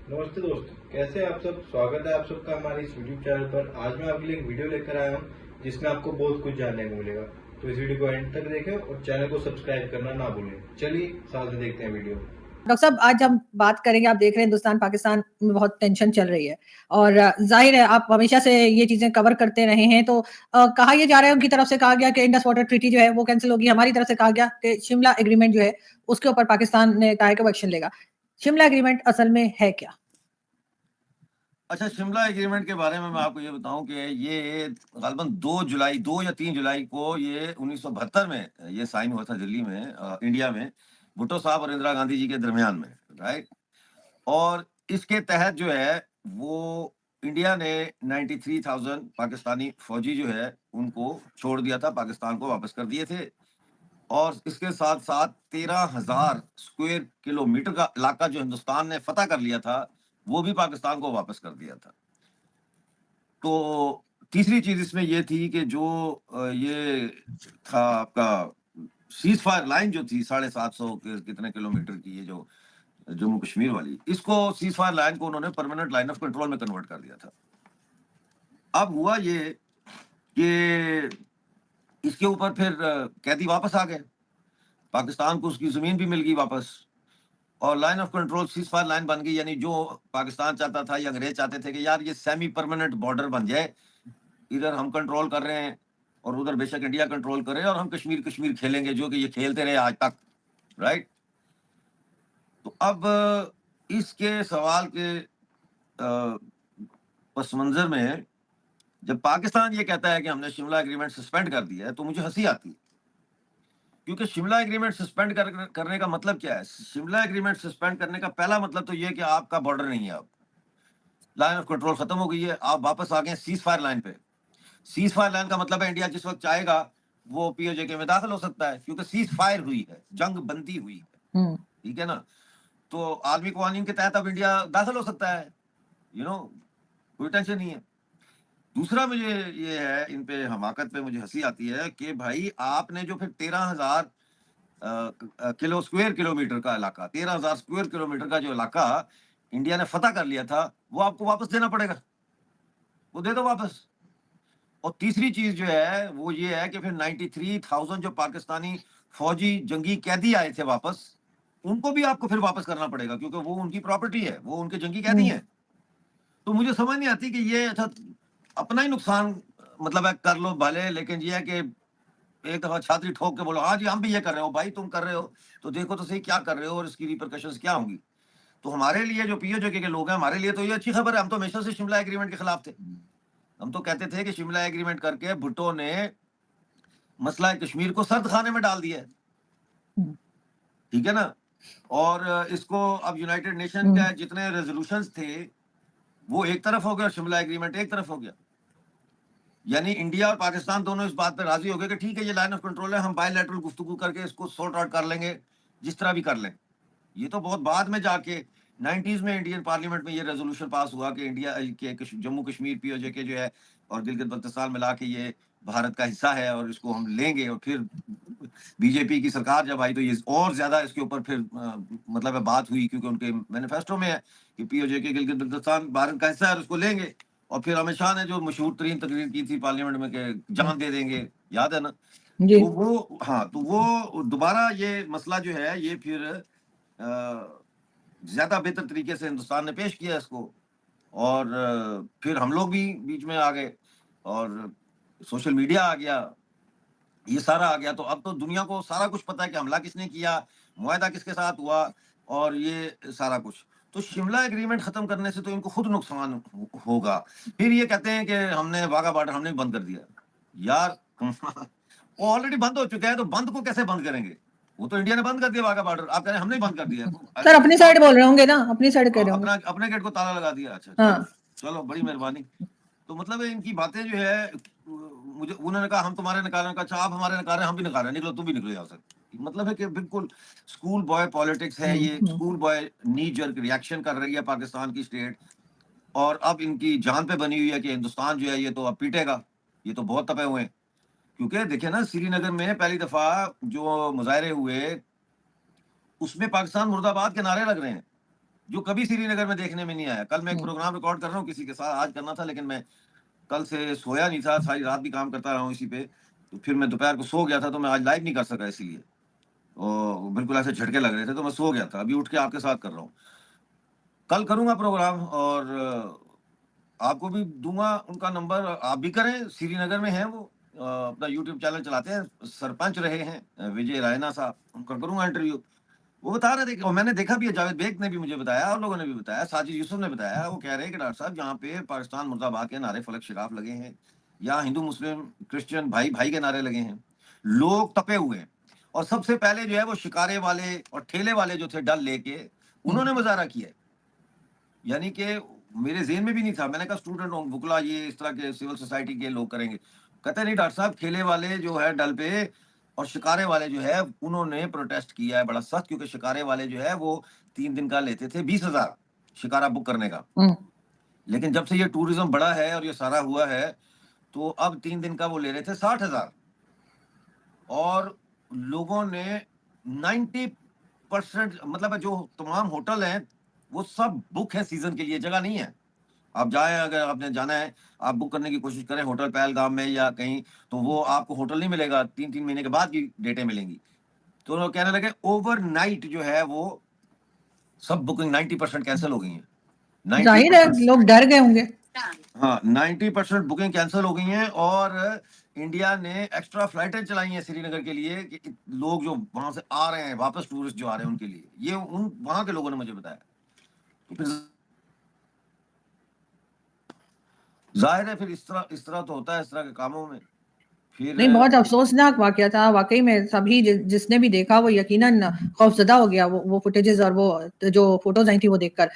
नमस्ते दोस्तों, कैसे हैं आप सब। स्वागत है आप सबका हमारे इस यूट्यूब चैनल पर। आज मैं आपके लिए एक वीडियो लेकर आया हूं जिसमें आपको बहुत कुछ जानने को मिलेगा। तो इस वीडियो को एंड तक देखें और चैनल को सब्सक्राइब करना ना भूलें। चलिए साथ में देखते हैं वीडियो। डॉक्टर साहब, आज हम बात करेंगे। आप देख रहे हैं हिंदुस्तान पाकिस्तान में बहुत टेंशन चल रही है और जाहिर है आप हमेशा से ये चीजें कवर करते रहे हैं। तो कहा यह जा रहा है, उनकी तरफ से कहा गया कि इंडस वाटर ट्रीटी जो है वो कैंसिल होगी। हमारी तरफ से कहा गया कि शिमला एग्रीमेंट जो है उसके ऊपर पाकिस्तान ने कहा है कि वो एक्शन लेगा। शिमला एग्रीमेंट असल में है क्या? अच्छा, शिमला एग्रीमेंट के बारे में मैं आपको ये बताऊं कि ये गालबन 2 या 3 जुलाई को ये 1972 में ये साइन हुआ था दिल्ली में, इंडिया में, भुट्टो साहब और इंदिरा गांधी जी के दरमियान में, राइट। और इसके तहत जो है वो इंडिया ने 93,000 पाकिस्तानी फौजी जो है उनको छोड़ दिया था, पाकिस्तान को वापस कर दिए थे। और इसके साथ साथ 13,000 स्क्वायर किलोमीटर का इलाका जो हिंदुस्तान ने फतह कर लिया था वो भी पाकिस्तान को वापस कर दिया था। तो तीसरी चीज इसमें ये थी कि जो ये था आपका सीज फायर लाइन जो थी 750 कितने किलोमीटर की, ये जो जम्मू कश्मीर वाली, इसको सीज फायर लाइन को उन्होंने परमानेंट लाइन ऑफ कंट्रोल में कन्वर्ट कर दिया था। अब हुआ ये कि इसके ऊपर फिर कैदी वापस आ गए, पाकिस्तान को उसकी जमीन भी मिल गई वापस, और line of control cease fire line बन गई। यानी जो पाकिस्तान चाहता था या अंग्रेज चाहते थे कि यार ये सेमी परमानेंट बॉर्डर बन जाए, इधर हम कंट्रोल कर रहे हैं और उधर बेशक इंडिया कंट्रोल करे और हम कश्मीर कश्मीर खेलेंगे जो कि ये खेलते रहे आज तक, राइट। तो अब इसके सवाल के पस मंजर में जब पाकिस्तान ये कहता है कि हमने शिमला एग्रीमेंट सस्पेंड कर दिया है तो मुझे हंसी आती है, क्योंकि शिमला एग्रीमेंट सस्पेंड करने का मतलब क्या है? शिमला एग्रीमेंट सस्पेंड करने का पहला मतलब तो ये कि आपका बॉर्डर नहीं है, अब लाइन ऑफ कंट्रोल खत्म हो गई है, आप वापस आ गए सीज फायर लाइन पे। सीज फायर लाइन का मतलब है इंडिया जिस वक्त चाहेगा वो पीओजेके में दाखिल हो सकता है, क्योंकि सीज फायर हुई है, जंग बंदी हुई है, ठीक है ना। तो आर्मी कवानीन के तहत अब इंडिया दाखिल हो सकता है, कोई टेंशन नहीं है। दूसरा मुझे ये है, इन पे हमाकत पे मुझे हंसी आती है कि भाई आपने जो फिर 13,000 स्क्वायर किलोमीटर का इलाका, 13,000 स्क्वायर किलोमीटर का जो इलाका इंडिया ने फतह कर लिया था वो आपको वापस देना पड़ेगा, वो दे दो वापस। और तीसरी चीज जो है वो ये है कि फिर 93,000 जो पाकिस्तानी फौजी जंगी कैदी आए थे वापस, उनको भी आपको फिर वापस करना पड़ेगा, क्योंकि वो उनकी प्रॉपर्टी है, वो उनके जंगी कैदी हैं। तो मुझे समझ नहीं आती कि ये अच्छा अपना ही नुकसान मतलब है कर लो भले, लेकिन ये है कि एक दफा छाती ठोक के बोलो हाँ जी हम भी ये कर रहे हो। भाई तुम कर रहे हो तो देखो तो सही क्या कर रहे हो और इसकी रिपरकशंस क्या होंगी। तो हमारे लिए जो पीओजे के लोग हैं, हमारे लिए तो ये अच्छी खबर है। हम तो हमेशा से शिमला एग्रीमेंट के खिलाफ थे। हम तो कहते थे कि शिमला एग्रीमेंट करके भुट्टो ने मसला कश्मीर को सर्द खाने में डाल दिया है, ठीक है ना। और इसको अब यूनाइटेड नेशन के जितने रेजोल्यूशंस थे वो एक तरफ हो गया और शिमला एग्रीमेंट एक तरफ हो गया। यानी इंडिया और पाकिस्तान दोनों इस बात पर राजी हो गए कि ठीक है ये लाइन ऑफ कंट्रोल है, हम बायलैटरल गुफ्तगू करके इसको सॉर्ट आउट कर लेंगे, जिस तरह भी कर लें। ये तो बहुत बाद में जाके 90s में इंडियन पार्लियामेंट में ये रेजोल्यूशन पास हुआ कि इंडिया के जम्मू कश्मीर पीओजे के जो है और गिलगित बल्तिस्तान मिला के ये भारत का हिस्सा है और इसको हम लेंगे। और फिर बीजेपी की सरकार जब आई तो ये और ज्यादा इसके ऊपर फिर मतलब बात हुई, क्योंकि उनके मैनिफेस्टो में है कि पीओजे के गिलगित बल्तिस्तान भारत का हिस्सा है और उसको लेंगे। और फिर अमित शाह ने जो मशहूर तरीन तकरीर की थी पार्लियामेंट में कि जान दे देंगे, याद है ना। तो वो हाँ, तो वो दोबारा ये मसला जो है ये फिर ज्यादा बेहतर तरीके से हिंदुस्तान ने पेश किया इसको। और फिर हम लोग भी बीच में आ गए और सोशल मीडिया आ गया, ये सारा आ गया। तो अब तो दुनिया को सारा कुछ पता है कि हमला किसने किया, मुआहदा किसके साथ हुआ और ये सारा कुछ। तो शिमला एग्रीमेंट खत्म करने से तो इनको खुद नुकसान होगा। फिर ये कहते हैं कि हमने वाघा बॉर्डर हमने बंद कर दिया। यार वो ऑलरेडी बंद हो चुका है, तो बंद को कैसे बंद करेंगे? वो तो इंडिया ने बंद कर दिया वाघा बॉर्डर, आप कह रहे हैं हमने बंद कर दिया। सर अपनी साइड बोल रहे होंगे ना, अपनी साइड कह रहे होंगे। अपने गेट को ताला लगा दिया। अच्छा चलो बड़ी मेहरबानी। तो मतलब इनकी बातें जो है, मुझे उन्होंने कहा हम तुम्हारे नकार रहे हैं, अच्छा आप हमारे नकार रहे हैं, हम भी नकार रहे हैं, निकलो तुम भी निकलो यहाँ से। मतलब है कि बिल्कुल स्कूल बॉय पॉलिटिक्स है ये, स्कूल बॉय नी जर्क रिएक्शन कर रही है पाकिस्तान की स्टेट। और अब इनकी जान पे बनी हुई है कि हिंदुस्तान जो है ये तो अब पीटेगा, ये तो बहुत तपे हुए हैं। क्योंकि देखिए ना, श्रीनगर में पहली दफा जो मुजाहरे हुए उसमें पाकिस्तान मुर्दाबाद के नारे लग रहे हैं। جو کبھی سری نگر میں دیکھنے میں نہیں آیا. کل میں ایک پروگرام ریکارڈ کر رہا ہوں کسی کے ساتھ, آج کرنا تھا لیکن میں کل سے سویا نہیں تھا, ساری رات بھی کام کرتا رہا ہوں اسی پہ, تو پھر میں دوپہر کو سو گیا تھا, تو میں آج لائیو نہیں کر سکا اسی لیے, اور بالکل ایسے جھٹکے لگ رہے تھے تو میں سو گیا تھا. ابھی اٹھ کے آپ کے ساتھ کر رہا ہوں. کل کروں گا پروگرام اور آپ کو بھی دوں گا ان کا نمبر, آپ بھی کریں. سری نگر میں ہیں وہ, اپنا یوٹیوب چینل چلاتے ہیں, سرپنچ رہے ہیں وجے رائنا صاحب, ان کا کروں گا انٹرویو. وہ بتا رہے تھے, اور میں نے دیکھا بھی ہے, جاوید بیگ نے بھی مجھے بتایا, اور لوگوں نے بھی بتایا, ساجد یوسف نے بتایا. وہ کہہ رہے ہیں کہ ڈاکٹر صاحب یہاں پہ پاکستان مرد آباد کے نعرے فلک شراف لگے ہیں, یا ہندو مسلم کرسچن بھائی بھائی کے نعرے لگے ہیں, لوگ تپے ہوئے ہیں. اور سب سے پہلے جو ہے وہ شکارے والے اور ٹھیلے والے جو تھے ڈل لے کے, انہوں نے مظاہرہ کیا ہے. یعنی کہ میرے ذہن میں بھی نہیں تھا, میں نے کہا اسٹوڈنٹ ہوں بکلا یہ اس طرح کے سول سوسائٹی کے لوگ کریں گے. کہتے نہیں ڈاکٹر صاحب, ٹھیلے والے جو ہے ڈل پہ اور شکارے والے جو ہے انہوں نے پروٹیسٹ کیا ہے بڑا سخت, کیونکہ شکارے والے جو ہے وہ 3 دن کا لیتے تھے 20,000 شکارہ بک کرنے کا. لیکن جب سے یہ ٹوریزم بڑا ہے اور یہ سارا ہوا ہے, تو اب 3 دن کا وہ لے رہے تھے 60,000. اور لوگوں نے 90% مطلب جو تمام ہوٹل ہیں وہ سب بک ہے سیزن کے لیے, جگہ نہیں ہے. آپ جائیں, اگر آپ نے جانا ہے آپ بک کرنے کی کوشش کریں ہوٹل پہلگام میں یا کہیں, تو وہ آپ کو ہوٹل نہیں ملے گا, 3 مہینے کے بعد کی ڈیٹیں ملیں گی. تو وہ کہنے لگے اوور نائٹ جو ہے وہ سب بکنگ 90% کینسل ہو گئی ہیں. ظاہر ہے لوگ ڈر گئے ہوں گے. ہاں 90% بکنگ کینسل ہو گئی ہیں, اور انڈیا نے ایکسٹرا فلائٹیں چلائی ہیں سری نگر کے لیے, کہ لوگ جو وہاں سے آ رہے ہیں واپس, ٹورسٹ جو آ رہے ہیں ان کے لیے, یہ ان وہاں کے لوگوں نے مجھے بتایا. تو پھر ظاہر ہے پھر اس طرح تو ہوتا ہے اس طرح کے کاموں میں. پھر نہیں, بہت افسوسناک واقعہ تھا واقعی میں. سبھی جس نے بھی دیکھا وہ یقیناً خوفزدہ ہو گیا, وہ فوٹیجز اور وہ جو فوٹوز آئی تھی وہ دیکھ کر.